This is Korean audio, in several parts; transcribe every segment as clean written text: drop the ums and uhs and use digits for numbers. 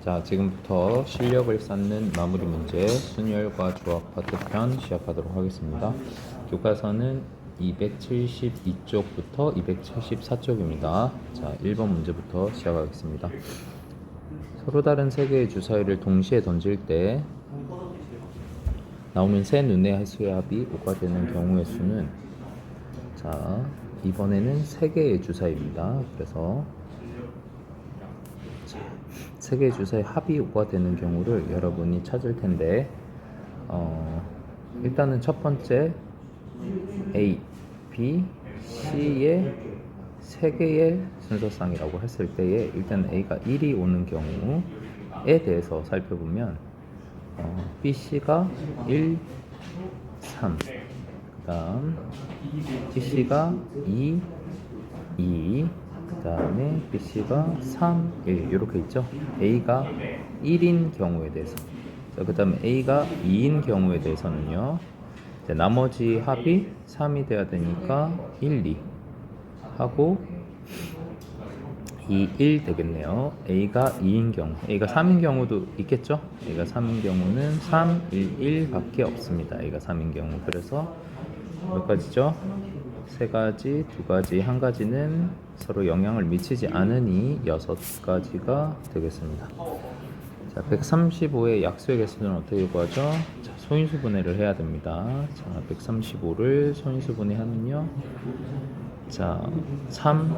자, 지금부터 실력을 쌓는 마무리 문제 순열과 조합 파트 편 시작하도록 하겠습니다. 교과서는 272쪽부터 274쪽입니다. 자, 1번 문제부터 시작하겠습니다. 서로 다른 세 개의 주사위를 동시에 던질 때 나오는 세 눈의 횟수의 합이 5가 되는 경우의 수는, 자, 이번에는 세 개의 주사위입니다. 그래서 세 개의 주사위 합이 5가 되는 경우를 여러분이 찾을 텐데, 일단은 첫 번째 A, B, C의 세 개의 순서상이라고 했을 때에 일단 A가 1이 오는 경우에 대해서 살펴보면 B, C가 1, 3, 그 다음 C, C가 2, 2, 그 다음에 BC가 3, 1 이렇게 있죠. A가 1인 경우에 대해서, 그 다음에 A가 2인 경우에 대해서는요, 나머지 합이 3이 돼야 되니까 1, 2 하고 2, 1 되겠네요. A가 2인 경우, A가 3인 경우도 있겠죠. A가 3인 경우는 3, 1, 1 밖에 없습니다. A가 3인 경우. 그래서 몇 가지죠? 세 가지, 두 가지, 한 가지는 서로 영향을 미치지 않으니 6가지가 되겠습니다. 자, 135의 약수의 개수는 어떻게 구하죠? 자, 소인수 분해를 해야 됩니다. 자, 135를 소인수 분해하면요, 자, 3,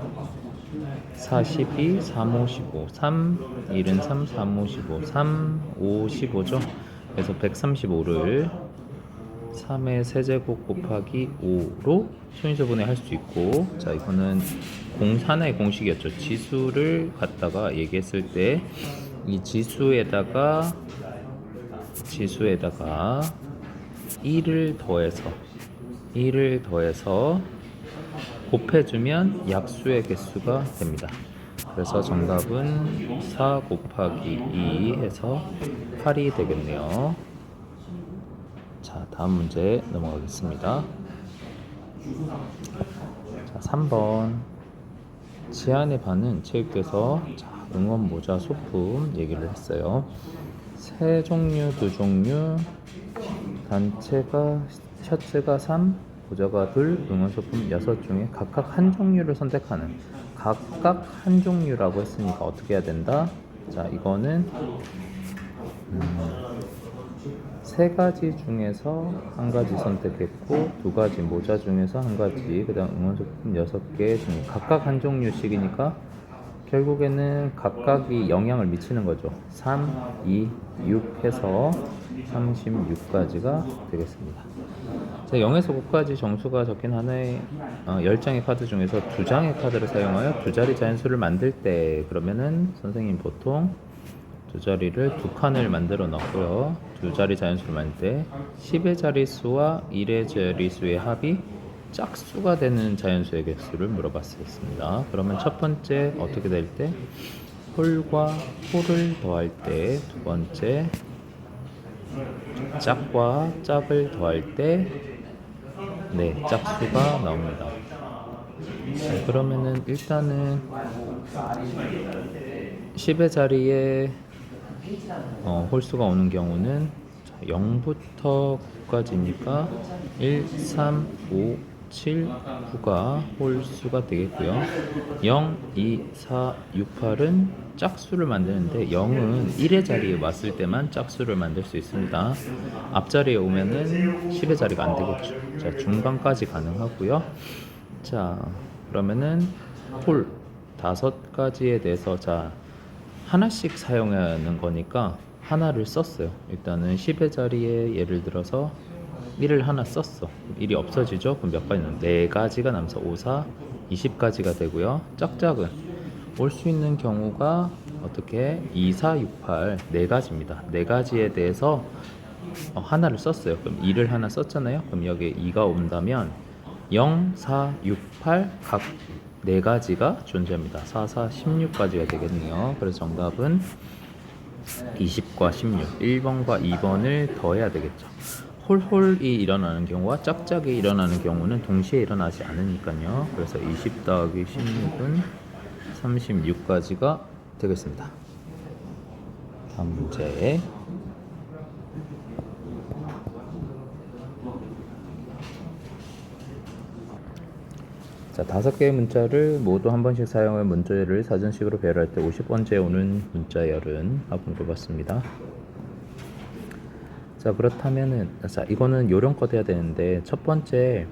4, 12, 3, 5, 15, 3, 1은 3, 3, 5, 15, 3, 5, 15죠. 그래서 135를 3의 세제곱 곱하기 5로 소인수분해 할 수 있고, 자, 이거는 하나의 공식이었죠. 지수를 갖다가 얘기했을 때 이 지수에다가 1을 더해서 곱해주면 약수의 개수가 됩니다. 그래서 정답은 4 곱하기 2 해서 8이 되겠네요. 자, 다음 문제 넘어가겠습니다. 자, 3번. 지안의 반은 체육대에서 응원 모자 소품 얘기를 했어요. 세 종류, 두 종류, 단체가 셔츠가 3, 모자가 2, 응원 소품 6 중에 각각 한 종류를 선택하는, 각각 한 종류라고 했으니까 어떻게 해야 된다? 자, 이거는 세 가지 중에서 한 가지 선택했고, 두 가지 모자 중에서 한 가지, 그 다음 응원 소품 6개 중에 각각 한 종류씩이니까 결국에는 각각이 영향을 미치는 거죠. 3, 2, 6 해서 36가지가 되겠습니다. 자, 0에서 9까지 정수가 적힌 하나의 10장의 카드 중에서 2장의 카드를 사용하여 두 자리 자연수를 만들 때, 그러면은 선생님 보통 두 자리를 두 칸을 만들어 놨고요. 두 자리 자연수를 만들 때 10의 자릿수와 1의 자릿수의 합이 짝수가 되는 자연수의 개수를 물어봤습니다. 그러면 첫 번째 어떻게 될 때? 홀과 홀을 더할 때, 두 번째 짝과 짝을 더할 때, 네, 짝수가 나옵니다. 자, 그러면은 일단은 10의 자리에 홀수가 오는 경우는 0부터 9까지니까 1, 3, 5, 7, 9가 홀수가 되겠고요. 0, 2, 4, 6, 8은 짝수를 만드는데 0은 1의 자리에 왔을 때만 짝수를 만들 수 있습니다. 앞자리에 오면은 10의 자리가 안 되겠죠. 자, 중간까지 가능하고요. 자, 그러면은 홀 5가지에 대해서, 자, 하나씩 사용하는 거니까 하나를 썼어요. 일단은 10의 자리에 예를 들어서 1을 하나 썼어. 1이 없어지죠? 그럼 몇 가지는 4가지가 남아서 5, 4, 20가지가 되고요. 짝짝은 올 수 있는 경우가 어떻게? 2, 4, 6, 8 4가지입니다. 4가지에 대해서 하나를 썼어요. 그럼 2를 하나 썼잖아요. 그럼 여기에 2가 온다면 0, 4, 6, 8 각 4가지가 존재합니다. 4, 4, 16가지가 되겠네요. 그래서 정답은 20과 16, 1번과 2번을 더해야 되겠죠. 홀홀이 일어나는 경우와 짝짝이 일어나는 경우는 동시에 일어나지 않으니까요. 그래서 20 더하기 16은 36가지가 되겠습니다. 다음 문제. 자, 5개의 문자를 모두 한 번씩 사용할 문자열을 사전식으로 배열할 때 50번째 오는 문자열은? 하고 물어봤습니다. 자, 그렇다면은, 자, 이거는 요령껏 해야 되는데, 첫 번째,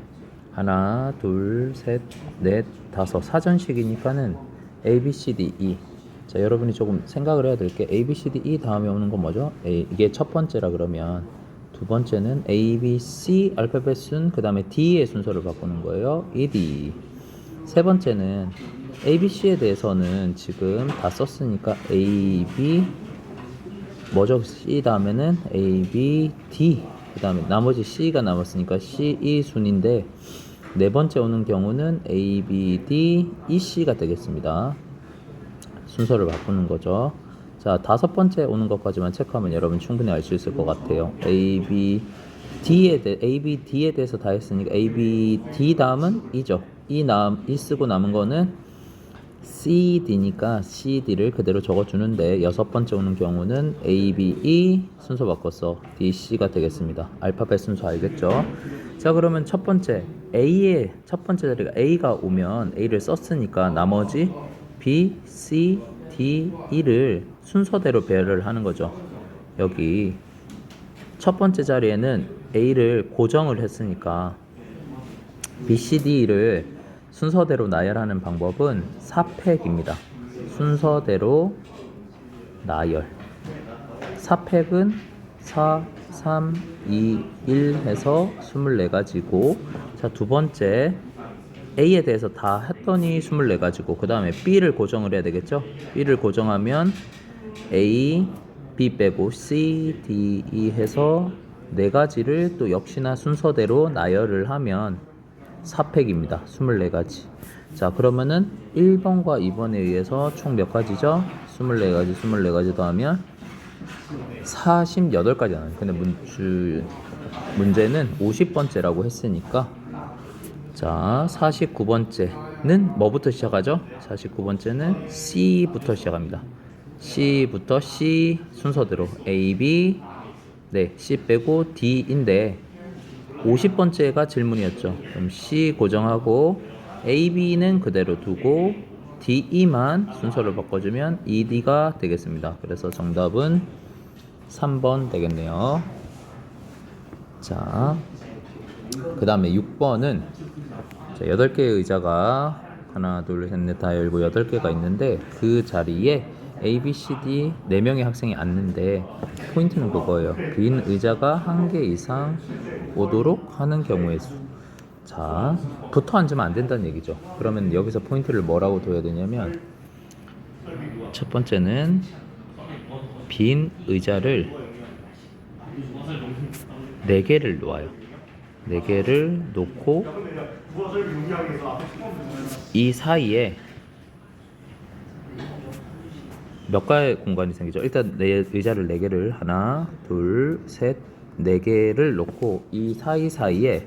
하나, 둘, 셋, 넷, 다섯. 사전식이니까는 A, B, C, D, E. 자, 여러분이 조금 생각을 해야 될 게 A, B, C, D, E 다음에 오는 건 뭐죠? 이게 첫 번째라 그러면 두 번째는 A, B, C 알파벳 순, 그 다음에 D의 순서를 바꾸는 거예요. E, D. 세 번째는 A, B, C에 대해서는 지금 다 썼으니까 A, B, 뭐죠? C 다음에는 A, B, D. 그 다음에 나머지 C가 남았으니까 C, E 순인데 네 번째 오는 경우는 A, B, D, E, C가 되겠습니다. 순서를 바꾸는 거죠. 자, 다섯 번째 오는 것까지만 체크하면 여러분 충분히 알 수 있을 것 같아요. A, B, D에 대해서 다 했으니까 A, B, D 다음은 E죠. E 쓰고 남은 거는 C, D니까 C, D를 그대로 적어주는데 여섯 번째 오는 경우는 A, B, E 순서 바꿨어. D, C가 되겠습니다. 알파벳 순서 알겠죠? 자, 그러면 첫 번째 A의 첫 번째 자리가 A가 오면 A를 썼으니까 나머지 B, C, D, E를 순서대로 배열을 하는 거죠. 여기 첫 번째 자리에는 A를 고정을 했으니까 B, C, D를 순서대로 나열하는 방법은 4팩입니다. 순서대로 나열. 4팩은 4, 3, 2, 1 해서 24가지고, 자, 두 번째 A에 대해서 다 했더니 24가지고, 그 다음에 B를 고정을 해야 되겠죠? B를 고정하면 A, B 빼고 C, D, E 해서 4가지를 또 역시나 순서대로 나열을 하면 4팩입니다. 24가지. 자, 그러면은 1번과 2번에 의해서 총 몇 가지죠? 24가지, 24가지 더하면 48가지 나와요. 근데 문제는 50번째라고 했으니까, 자, 49번째는 뭐부터 시작하죠? 49번째는 C부터 시작합니다. C부터 C 순서대로 A, B, 네, C 빼고 D인데 50번째가 질문이었죠. 그럼 C 고정하고 A, B는 그대로 두고 D, E만 순서를 바꿔주면 E, D가 되겠습니다. 그래서 정답은 3번 되겠네요. 자, 그 다음에 6번은 8개의 의자가 하나, 둘, 셋, 넷, 다 열고 8개가 있는데 그 자리에 A, B, C, D 4명의 학생이 앉는데 포인트는 그거예요. 빈 의자가 1개 이상 오도록 하는 경우의 수. 자, 붙어 앉으면 안 된다는 얘기죠. 그러면 여기서 포인트를 뭐라고 둬야 되냐면, 첫 번째는 빈 의자를 4개를 놓아요. 4개를 놓고 이 사이에 몇 가의 공간이 생기죠? 일단 의자를 4개를 하나, 둘, 셋, 4개를 놓고 이 사이사이에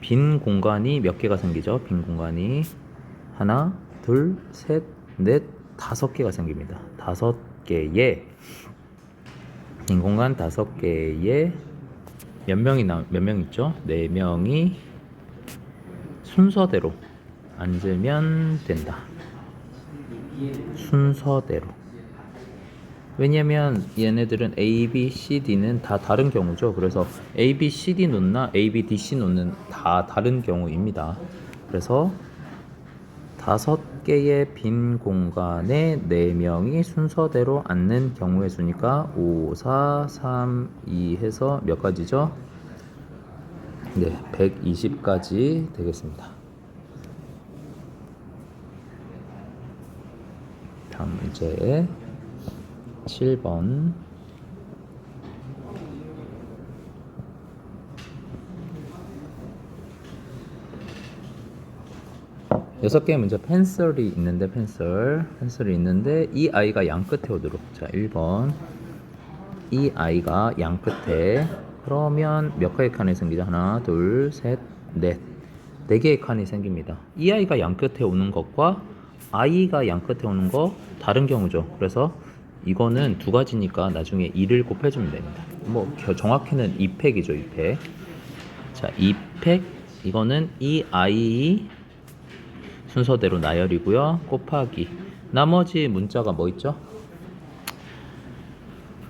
빈 공간이 몇 개가 생기죠? 빈 공간이 하나, 둘, 셋, 넷, 5개가 생깁니다. 5개의 빈 공간 5개의 몇 명 있죠? 4명이 순서대로 앉으면 된다. 순서대로. 왜냐면 얘네들은 A, B, C, D는 다 다른 경우죠. 그래서 A, B, C, D 놓나 A, B, D, C 놓는 다 다른 경우입니다. 그래서 5개의 빈 공간에 4명이 순서대로 앉는 경우의 수니까 5, 4, 3, 2 해서 몇 가지죠? 네, 120가지 되겠습니다. 다음 문제 7번. 여섯 개의 문제 펜슬이 있는데 펜슬이 있는데 이 아이가 양 끝에 오도록. 자, 1번 이 아이가 양 끝에, 그러면 몇 개의 칸이 생기죠? 하나, 둘, 셋, 넷. 4개의 칸이 생깁니다. 이 아이가 양 끝에 오는 것과 아이가 양 끝에 오는 거 다른 경우죠. 그래서 이거는 두 가지니까 나중에 2를 곱해주면 됩니다. 뭐 정확히는 2팩이죠. 2팩. 자, 2팩 이거는 이 i 순서대로 나열이고요. 곱하기 나머지 문자가 뭐 있죠?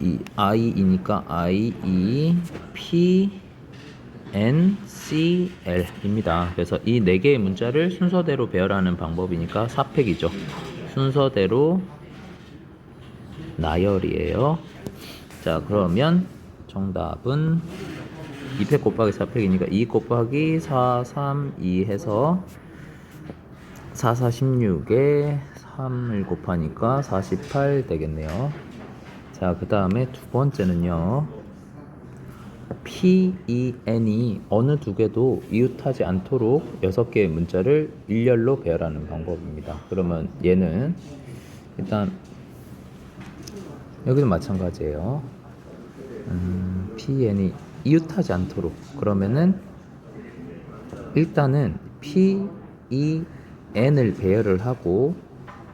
이 i이니까 i, e, p, n, c, l입니다. 그래서 이 네 개의 문자를 순서대로 배열하는 방법이니까 4팩이죠. 순서대로 나열이에요. 자, 그러면 정답은 2팩 곱하기 4팩이니까 2 곱하기 4, 3, 2 해서 4, 4, 16에 3을 곱하니까 48 되겠네요. 자, 그 다음에 두 번째는요. P, E, N이 어느 두 개도 이웃하지 않도록 6개의 문자를 일렬로 배열하는 방법입니다. 그러면 얘는 일단 여기도 마찬가지예요. P, N이 이웃하지 않도록 그러면은 일단은 P, E, N을 배열을 하고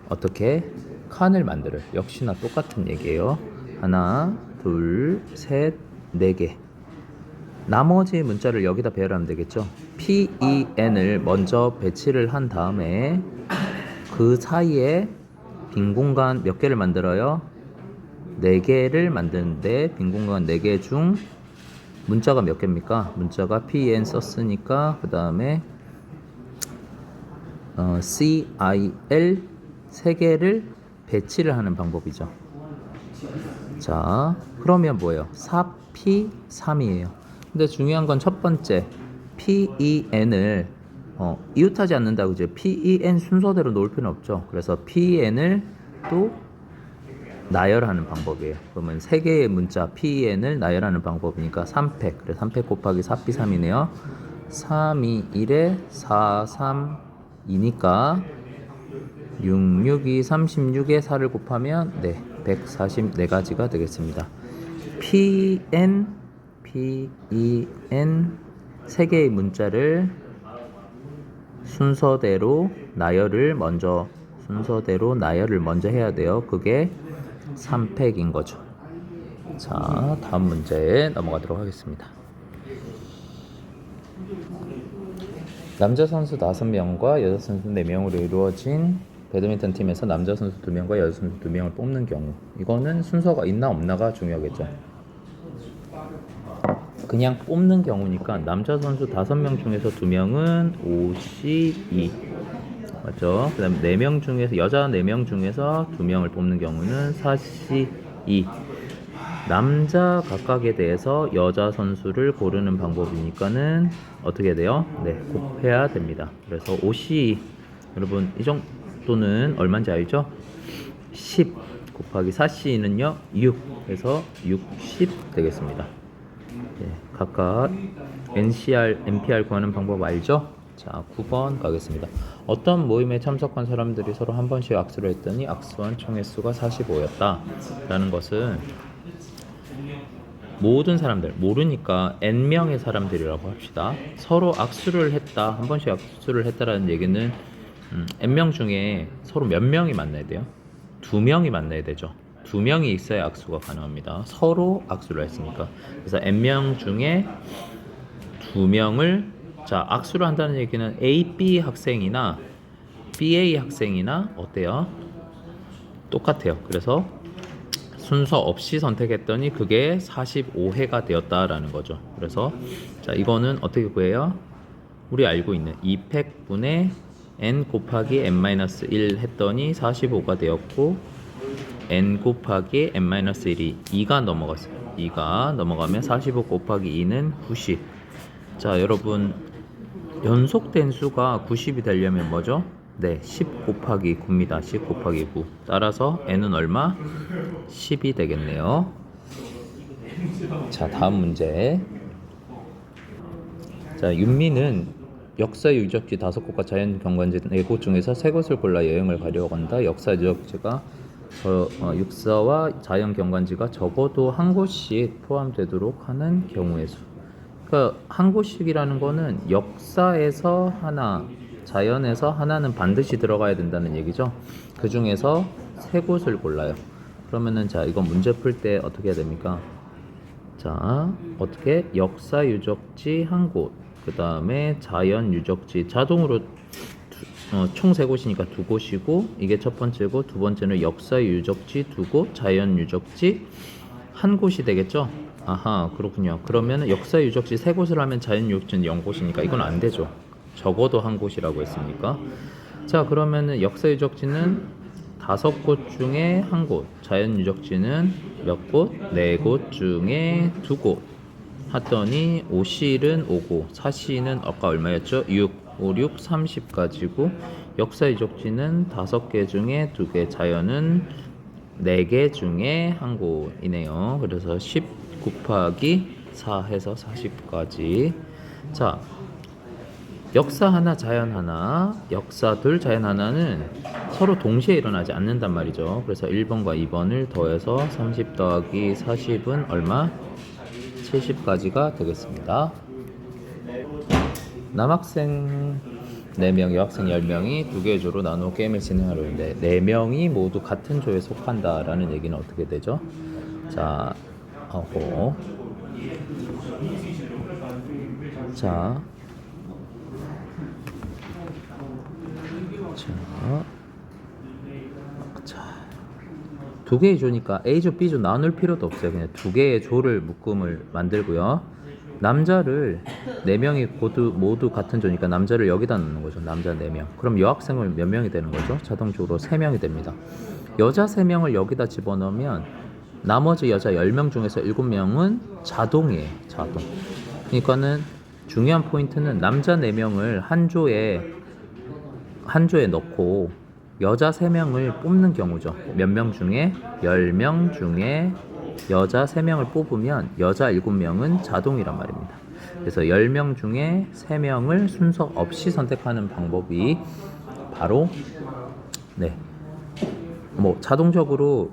어떻게 칸을 만들어요. 역시나 똑같은 얘기예요. 하나, 둘, 셋, 네 개. 나머지 문자를 여기다 배열하면 되겠죠. P, E, N을 먼저 배치를 한 다음에 그 사이에 빈 공간 몇 개를 만들어요? 4개를 만드는데 빈 공간 4개 중 문자가 몇 개입니까? 문자가 P, N 썼으니까 그 다음에 C, I, L 3개를 배치를 하는 방법이죠. 자, 그러면 뭐예요? 4P, 3이에요. 근데 중요한 건 첫 번째 P, E, N을 이웃하지 않는다 그죠? P, E, N 순서대로 놓을 필요는 없죠. 그래서 P, E, N을 또 나열하는 방법이에요. 그러면 3개의 문자 P, E, N을 나열하는 방법이니까 3팩. 그래서 3팩 곱하기 4P, 3이네요. 3, 2, 1에 4, 3, 2니까 6, 6, 2, 36에 4를 곱하면 144가지가 되겠습니다. P, N, P, E, N 3개의 문자를 순서대로 나열을 먼저 해야 돼요. 그게 3팩인 거죠. 자, 다음 문제에 넘어가도록 하겠습니다. 남자 선수 5명과 여자 선수 4명으로 이루어진 배드민턴 팀에서 남자 선수 2명과 여자 선수 2명을 뽑는 경우, 이거는 순서가 있나 없나가 중요하겠죠. 그냥 뽑는 경우니까 남자 선수 5명 중에서 2명은 52 맞죠? 그 다음에 4명 중에서 여자 4명 중에서 2명을 뽑는 경우는 42. 남자 각각에 대해서 여자 선수를 고르는 방법이니까는 어떻게 돼요? 네, 곱해야 됩니다. 그래서 52 여러분 이 정도는 얼마인지 알죠? 10 곱하기 4C는요 6 해서 60 되겠습니다. 네, 각각 NCR, NPR 구하는 방법 알죠? 자, 9번 가겠습니다. 어떤 모임에 참석한 사람들이 서로 한 번씩 악수를 했더니 악수한 총횟수가 45였다 라는 것은 모든 사람들, 모르니까 N명의 사람들이라고 합시다. 서로 악수를 했다, 한 번씩 악수를 했다라는 얘기는 N명 중에 서로 몇 명이 만나야 돼요? 2명이 만나야 되죠. 2명이 있어야 악수가 가능합니다. 서로 악수를 했으니까. 그래서 N명 중에 2명을 자, 악수를 한다는 얘기는 A, B 학생이나 BA 학생이나 어때요? 똑같아요. 그래서 순서 없이 선택했더니 그게 45회가 되었다라는 거죠. 그래서 자, 이거는 어떻게 구해요? 우리 알고 있는 2팩분의 n 곱하기 n-1 했더니 45가 되었고 n 곱하기 n-1이 2가 넘어갔어요. 2가 넘어가면 45 곱하기 2는 90. 자, 여러분 연속된 수가 90이 되려면 뭐죠? 네, 10 곱하기 9입니다. 10 곱하기 9. 따라서 n은 얼마? 10이 되겠네요. 자, 다음 문제. 자, 윤미는 역사 유적지 5곳과 자연 경관지 4곳 중에서 3곳을 골라 여행을 가려고 한다. 역사 유적지가 육사와 자연 경관지가 적어도 한 곳씩 포함되도록 하는 경우의 수. 그러니까 한 곳씩이라는 거는 역사에서 하나, 자연에서 하나는 반드시 들어가야 된다는 얘기죠. 그 중에서 3곳을 골라요. 그러면은 자, 이거 문제 풀 때 어떻게 해야 됩니까? 자, 어떻게 역사 유적지 한 곳, 그 다음에 자연 유적지 자동으로 총 세 곳이니까 두 곳이고, 이게 첫 번째고, 두 번째는 역사 유적지 두 곳, 자연 유적지 한 곳이 되겠죠? 아하, 그렇군요. 그러면 역사 유적지 세 곳을 하면 자연 유적지는 0곳이니까 이건 안 되죠. 적어도 한 곳이라고 했으니까. 자, 그러면은 역사 유적지는 5곳 중에 한 곳, 자연 유적지는 몇 곳? 4곳 중에 2곳. 했더니 5실은 5고 4실은 아까 얼마였죠? 6, 5, 6, 30 가지고 역사 유적지는 5개 중에 2개, 자연은 4개 중에 한 곳이네요. 그래서 10 곱하기 4 해서 40까지. 자, 역사 하나, 자연 하나, 역사 둘, 자연 하나는 서로 동시에 일어나지 않는단 말이죠. 그래서 1번과 2번을 더해서 30 더하기 40은 얼마? 70까지가 되겠습니다. 남학생 4명, 여학생 10명이 2개의 조로 나누어 게임을 진행하려는데 4명이 모두 같은 조에 속한다라는 얘기는 어떻게 되죠? 자, 하고 자, 두 개의 조니까 A조, B조 나눌 필요도 없어요. 그냥 두 개의 조를 묶음을 만들고요. 남자를 4명이 모두 같은 조니까 남자를 여기다 넣는 거죠. 남자 4명. 그럼 여학생은 몇 명이 되는 거죠? 자동적으로 3명이 됩니다. 여자 3명을 여기다 집어넣으면 나머지 여자 10명 중에서 7명은 자동이에요. 자동. 그러니까는 중요한 포인트는 남자 4명을 한 조에 넣고 여자 3명을 뽑는 경우죠. 몇 명 중에? 10명 중에 여자 3명을 뽑으면 여자 7명은 자동이란 말입니다. 그래서 10명 중에 3명을 순서 없이 선택하는 방법이 바로 자동적으로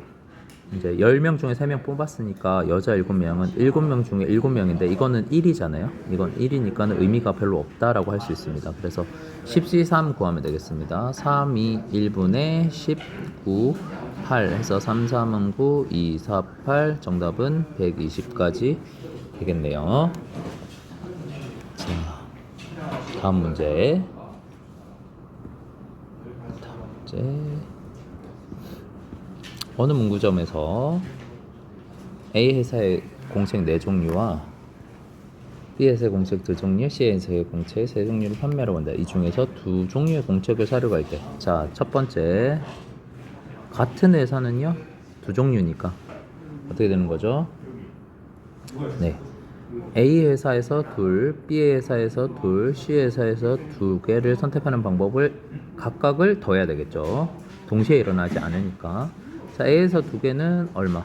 이제 10명 중에 3명 뽑았으니까 여자 7명은 7명 중에 7명인데 이거는 1이잖아요. 이건 1이니까 의미가 별로 없다라고 할 수 있습니다. 그래서 10C3 구하면 되겠습니다. 3, 2, 1분의 19, 8 해서 3, 3은 9, 2, 4, 8 정답은 120까지 되겠네요. 자, 다음 문제. 어느 문구점에서 A 회사의 공책 4종류와 B 회사의 공책 2종류, C 회사의 공책 3종류를 판매하러 간다. 이 중에서 2종류의 공책을 사려고 할 때, 자, 첫 번째 같은 회사는요 2종류니까 어떻게 되는 거죠? 네, A 회사에서 둘, B 회사에서 둘, C 회사에서 2개를 선택하는 방법을 각각을 더해야 되겠죠. 동시에 일어나지 않으니까. 자, A에서 2개는 얼마?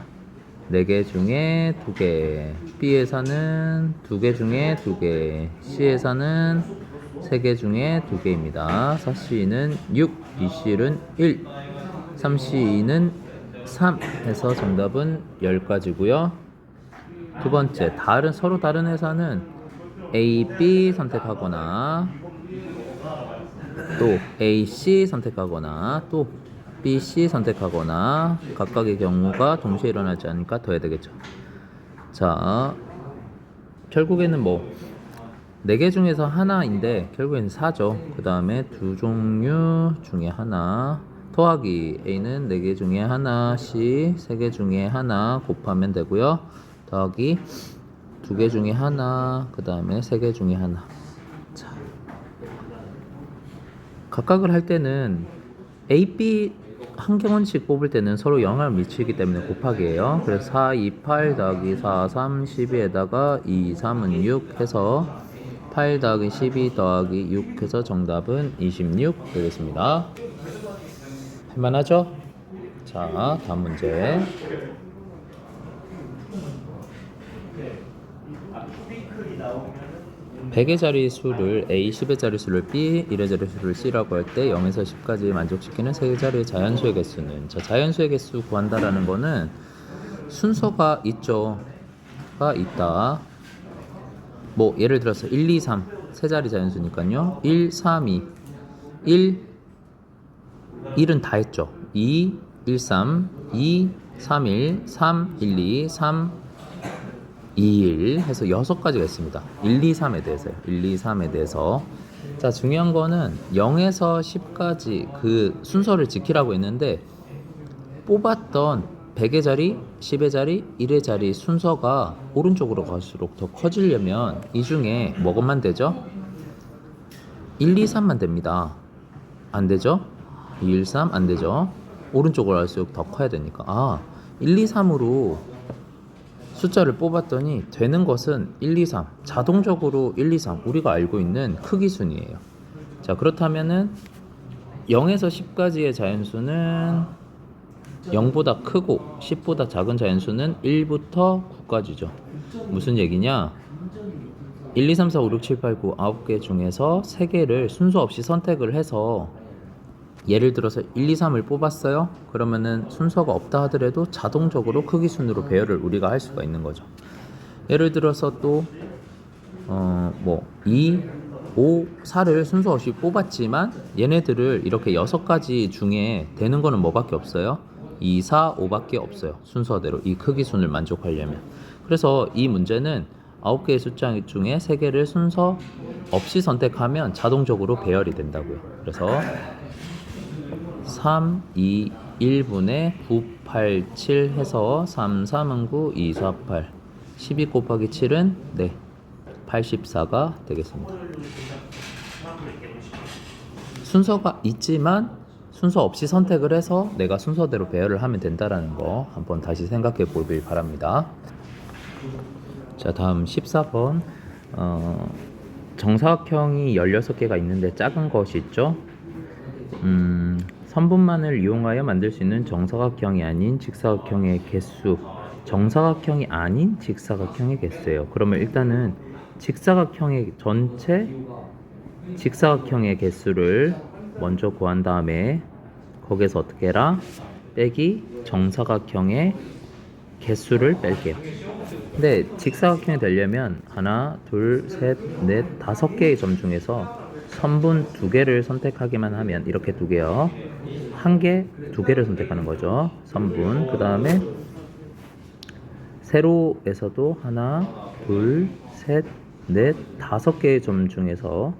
4개 중에 2개. B 회사는 2개 중에 2개. C 회사는 3개 중에 2개입니다. 4C는 6, BC는 1, 3C는 3 해서 정답은 10가지고요. 두 번째, 서로 다른 회사는 A, B 선택하거나 또 A, C 선택하거나 또 B, C 선택하거나 각각의 경우가 동시에 일어나지 않으니까 더해야 되겠죠. 자, 결국에는 4개 중에서 하나인데 결국에는 4죠. 그 다음에 2종류 중에 하나 더하기 A는 4개 중에 하나, C 3개 중에 하나 곱하면 되고요. 더하기 2개 중에 하나, 그 다음에 3개 중에 하나. 자, 각각을 할 때는 A, B 한 경원씩 뽑을 때는 서로 영향을 미치기 때문에 곱하기예요. 그래서 4, 2, 8 더하기 4, 3, 12에다가 2, 3은 6 해서 8 더하기 12 더하기 6 해서 정답은 26 되겠습니다. 할만하죠? 자, 다음 문제. 100의 자릿수를 A, 10의 자릿수를 B, 1의 자릿수를 C라고 할 때 0에서 10까지 만족시키는 3개 자리의 자연수의 개수는, 자, 자연수의 개수 구한다라는 거는 순서가 있다. 예를 들어서 1, 2, 3 세 자리 자연수니까요. 1, 3, 2 1, 1은 다 했죠. 2, 1, 3 2, 3일, 3, 1, 2, 3, 2, 1 해서 6가지가 있습니다. 1, 2, 3에 대해서요. 1, 2, 3에 대해서. 자, 중요한 거는 0에서 10까지 그 순서를 지키라고 했는데 뽑았던 100의 자리, 10의 자리, 1의 자리 순서가 오른쪽으로 갈수록 더 커지려면 이 중에 뭐것만 되죠? 1, 2, 3만 됩니다. 안 되죠? 2, 1, 3 안 되죠? 오른쪽으로 갈수록 더 커야 되니까 1, 2, 3으로 숫자를 뽑았더니 되는 것은 1, 2, 3 자동적으로 1, 2, 3 우리가 알고 있는 크기 순이에요. 자, 그렇다면은 0에서 10까지의 자연수는 0보다 크고 10보다 작은 자연수는 1부터 9까지죠. 무슨 얘기냐? 1, 2, 3, 4, 5, 6, 7, 8, 9 9개 중에서 3개를 순서 없이 선택을 해서 예를 들어서 1, 2, 3을 뽑았어요. 그러면은 순서가 없다 하더라도 자동적으로 크기 순으로 배열을 우리가 할 수가 있는 거죠. 예를 들어서 또 2, 5, 4를 순서 없이 뽑았지만 얘네들을 이렇게 6가지 중에 되는 거는 뭐밖에 없어요? 2, 4, 5밖에 없어요. 순서대로 이 크기 순을 만족하려면. 그래서 이 문제는 9개의 숫자 중에 3개를 순서 없이 선택하면 자동적으로 배열이 된다고요. 그래서 3, 2, 1분의 9, 8, 7 해서 3, 3은 9, 2, 4, 8 12 곱하기 7은 84가 되겠습니다. 순서가 있지만 순서 없이 선택을 해서 내가 순서대로 배열을 하면 된다는 거 한번 다시 생각해 보길 바랍니다. 자, 다음 14번 정사각형이 16개가 있는데 작은 것이 있죠. 선분만을 이용하여 만들 수 있는 정사각형이 아닌 직사각형의 개수. 정사각형이 아닌 직사각형의 개수예요. 그러면 일단은 직사각형의 전체 직사각형의 개수를 먼저 구한 다음에 거기에서 어떻게 해라? 빼기 정사각형의 개수를 뺄게요. 근데 직사각형이 되려면 하나, 둘, 셋, 넷, 5개의 점 중에서 선분 2개를 선택하기만 하면 이렇게 2개요. 1개, 2개를 선택하는 거죠. 선분. 그 다음에 세로에서도 하나, 둘, 셋, 넷, 5개의 점 중에서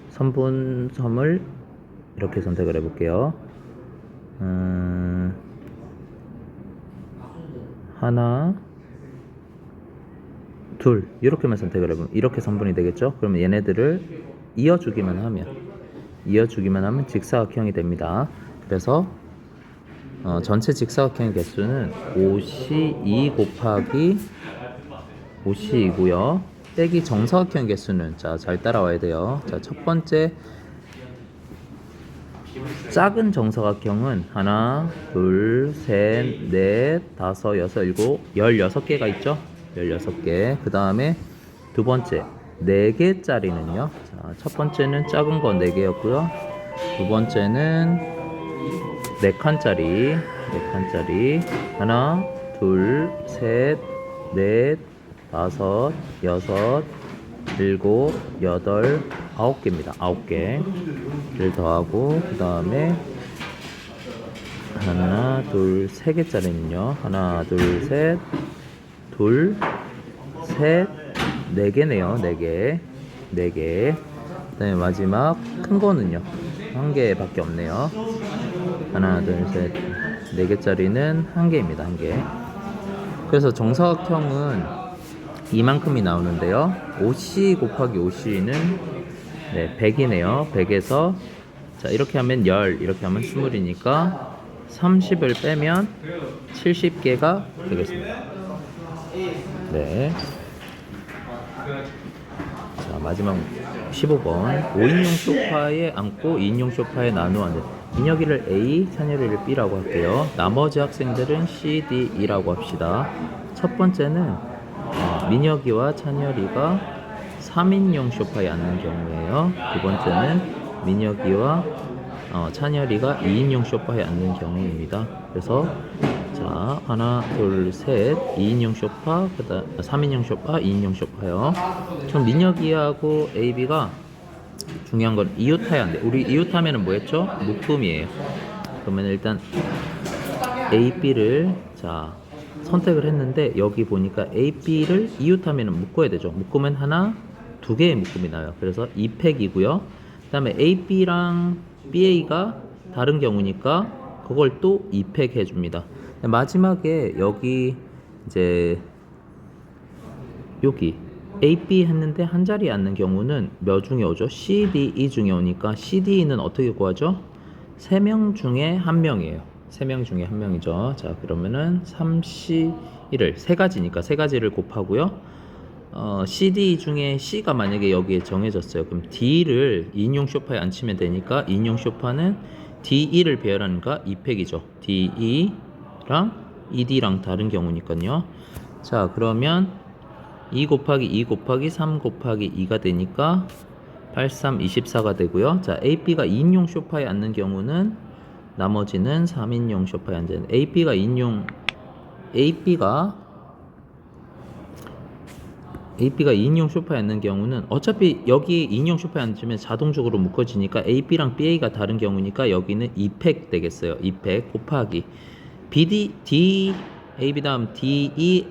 선분섬을 이렇게 선택을 해볼게요. 하나, 둘 이렇게만 선택을 해보면 이렇게 선분이 되겠죠. 그러면 얘네들을 이어주기만 하면 직사각형이 됩니다. 그래서 전체 직사각형의 개수는 5C2 곱하기 5C이고요. 빼기 정사각형의 개수는 잘 따라와야 돼요. 자, 첫 번째 작은 정사각형은 하나, 둘, 셋, 넷, 5, 6, 7, 16개가 있죠. 16개. 그 다음에 두 번째 4개짜리는요. 자, 첫 번째는 작은 거 4개였고요. 두 번째는 4칸짜리 하나, 둘, 셋, 넷, 5, 6, 7, 8, 9개입니다. 9개를 더하고 그 다음에 하나, 둘, 3개짜리는요. 하나, 둘, 셋, 둘, 셋, 4개네요. 4개. 그 다음에 마지막 큰 거는요. 1개밖에 없네요. 하나, 둘, 셋, 4개짜리는 1개입니다. 1개. 그래서 정사각형은 이만큼이 나오는데요. 5C 곱하기 5C는 100이네요. 100에서 자, 이렇게 하면 10, 이렇게 하면 20이니까 30을 빼면 70개가 되겠습니다. 네. 자, 마지막 15번 5인용 소파에 앉고 2인용 소파에 나누어 앉는 민혁이를 A, 찬열이를 B라고 할게요. 나머지 학생들은 C, D, E라고 합시다. 첫 번째는 민혁이와 찬열이가 3인용 소파에 앉는 경우예요. 두 번째는 민혁이와 찬열이가 2인용 소파에 앉는 경우입니다. 그래서 자, 하나, 둘, 셋, 2인용 소파, 그다음 3인용 소파, 2인용 소파요. 그럼 민혁이하고 AB가 중요한 건 이웃하야 안 돼. 우리 이웃하면은 뭐였죠? 묶음이에요. 그러면 일단 A, B를 자 선택을 했는데 여기 보니까 A, B를 이웃하면 묶어야 되죠. 묶으면 하나, 두 개의 묶음이 나요. 그래서 2팩이고요. 그 다음에 A, B랑 BA가 다른 경우니까 그걸 또 2팩 해줍니다. 마지막에 여기 이제 여기 A, B 했는데 한 자리에 앉는 경우는 몇 중에 오죠? C, D, E 중에 오니까 C, D는 어떻게 구하죠? 3명 중에 1명이에요. 3명 중에 1명이죠. 자, 그러면은 3C1을 세 가지니까 세 가지를 곱하고요. C, D 중에 C가 만약에 여기에 정해졌어요. 그럼 D를 2인용 소파에 앉히면 되니까 2인용 소파는 D2를 배열하니까 2팩이죠. D2랑 ED랑 다른 경우니까요. 자, 그러면 2 곱하기 2 곱하기 3 곱하기 2가 되니까 83, 24가 되고요. 자, AB가 2인용 소파에 앉는 경우는 나머지는 3인용 소파에 앉는 AB가 AB가 2인용 소파에 앉는 경우는 어차피 여기 2인용 소파에 앉으면 자동적으로 묶어지니까 AB랑 BA가 다른 경우니까 여기는 2팩 되겠어요. 2팩 곱하기 AB 다음 DE,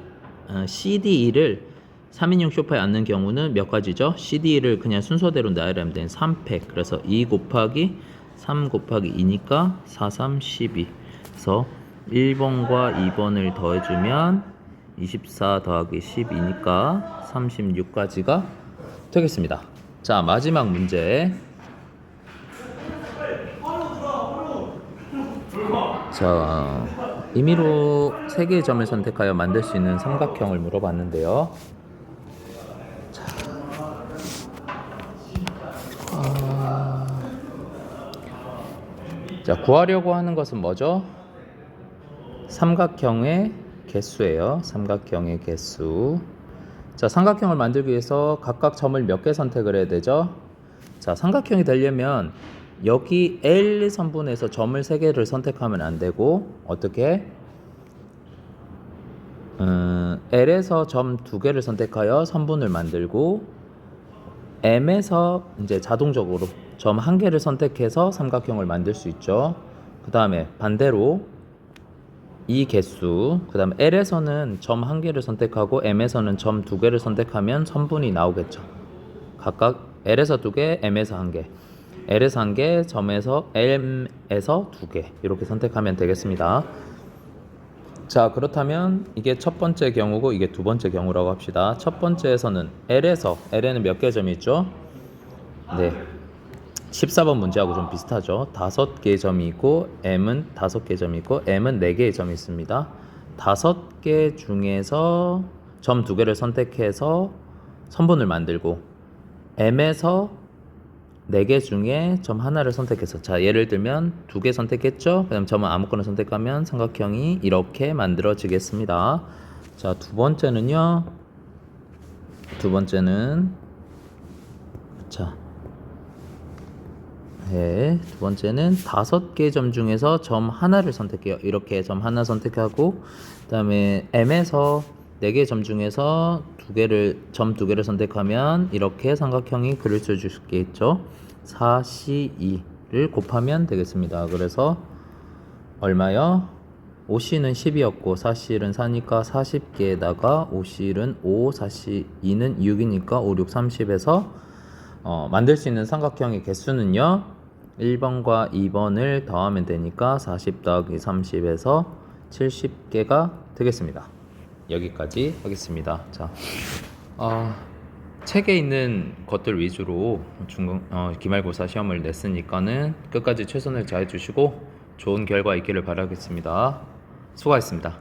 CDE를 3인용 소파에 앉는 경우는 몇 가지죠? CD를 그냥 순서대로 나열하면 되는 3팩. 그래서 2 곱하기 3 곱하기 2니까 4, 3, 12. 그래서 1번과 2번을 더해주면 24 더하기 12니까 36까지가 되겠습니다. 자, 마지막 문제. 자, 임의로 3개의 점을 선택하여 만들 수 있는 삼각형을 물어봤는데요. 자, 구하려고 하는 것은 뭐죠? 삼각형의 개수예요. 삼각형의 개수. 자, 삼각형을 만들기 위해서 각각 점을 몇 개 선택을 해야 되죠? 자, 삼각형이 되려면 여기 L 선분에서 점을 3개를 선택하면 안 되고 어떻게? L에서 점 2개를 선택하여 선분을 만들고 M에서 이제 자동적으로 점 1개를 선택해서 삼각형을 만들 수 있죠. 그 다음에 반대로 이 개수, 그 다음에 L에서는 점 1개를 선택하고 M에서는 점 2개를 선택하면 선분이 나오겠죠. 각각 L에서 2개, M에서 1개, L에서 1개, 점에서 M에서 2개 이렇게 선택하면 되겠습니다. 자, 그렇다면 이게 첫 번째 경우고 이게 두 번째 경우라고 합시다. 첫 번째에서는 L에는 몇 개 점이 있죠? 네, 14번 문제하고 좀 비슷하죠. 5개의 점이 있고 M은 5개의 점이 있고 M은 4개의 점이 있습니다. 5개 중에서 점 2개를 선택해서 선분을 만들고 M에서 4개 중에 점 하나를 선택해서, 자, 예를 들면 2개 선택했죠? 그다음 점은 아무거나 선택하면 삼각형이 이렇게 만들어지겠습니다. 자, 두 번째는 자, 네, 두 번째는 5개의 점 중에서 점 하나를 선택해요. 이렇게 점 하나 선택하고 그 다음에 M에서 4개의 점 중에서 점 2개를 선택하면 이렇게 삼각형이 그려질 수 있겠죠. 4C2를 곱하면 되겠습니다. 그래서 얼마요? 5C는 10이었고 4C는 4니까 40개에다가 5C는 5, 4C2는 6이니까 5, 6, 30에서 만들 수 있는 삼각형의 개수는요 1번과 2번을 더하면 되니까 40 더하기 30에서 70개가 되겠습니다. 여기까지 하겠습니다. 자, 책에 있는 것들 위주로 기말고사 시험을 냈으니까는 끝까지 최선을 다해 주시고 좋은 결과 있기를 바라겠습니다. 수고하셨습니다.